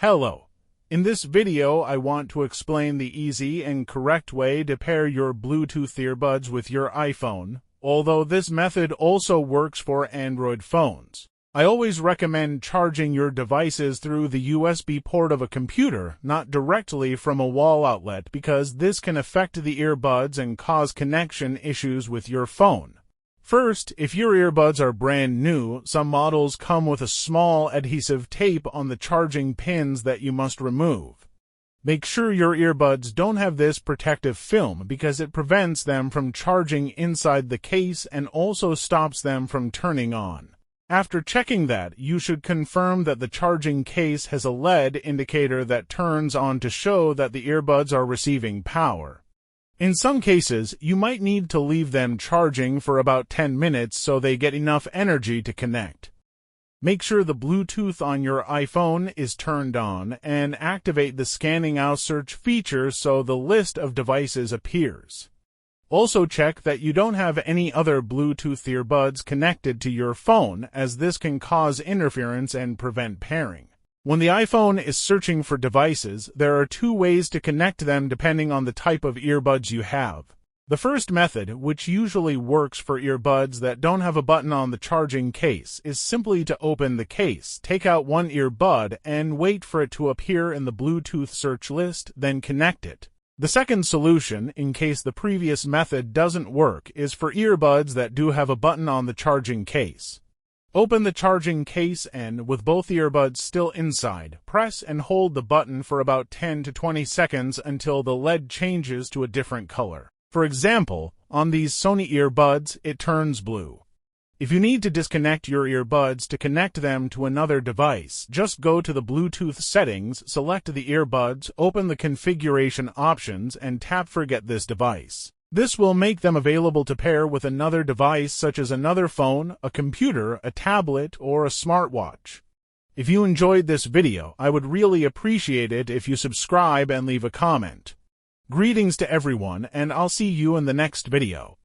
Hello. In this video, I want to explain the easy and correct way to pair your Bluetooth earbuds with your iPhone, although this method also works for Android phones. I always recommend charging your devices through the USB port of a computer, not directly from a wall outlet, because this can affect the earbuds and cause connection issues with your phone. First, if your earbuds are brand new, some models come with a small adhesive tape on the charging pins that you must remove. Make sure your earbuds don't have this protective film because it prevents them from charging inside the case and also stops them from turning on. After checking that, you should confirm that the charging case has a LED indicator that turns on to show that the earbuds are receiving power. In some cases, you might need to leave them charging for about 10 minutes so they get enough energy to connect. Make sure the Bluetooth on your iPhone is turned on and activate the scanning out search feature so the list of devices appears. Also check that you don't have any other Bluetooth earbuds connected to your phone, as this can cause interference and prevent pairing. When the iPhone is searching for devices, there are two ways to connect them depending on the type of earbuds you have. The first method, which usually works for earbuds that don't have a button on the charging case, is simply to open the case, take out one earbud, and wait for it to appear in the Bluetooth search list, then connect it. The second solution, in case the previous method doesn't work, is for earbuds that do have a button on the charging case. Open the charging case and, with both earbuds still inside, press and hold the button for about 10 to 20 seconds until the LED changes to a different color. For example, on these Sony earbuds, it turns blue. If you need to disconnect your earbuds to connect them to another device, just go to the Bluetooth settings, select the earbuds, open the configuration options, and tap Forget this device. This will make them available to pair with another device such as another phone, a computer, a tablet, or a smartwatch. If you enjoyed this video, I would really appreciate it if you subscribe and leave a comment. Greetings to everyone, and I'll see you in the next video.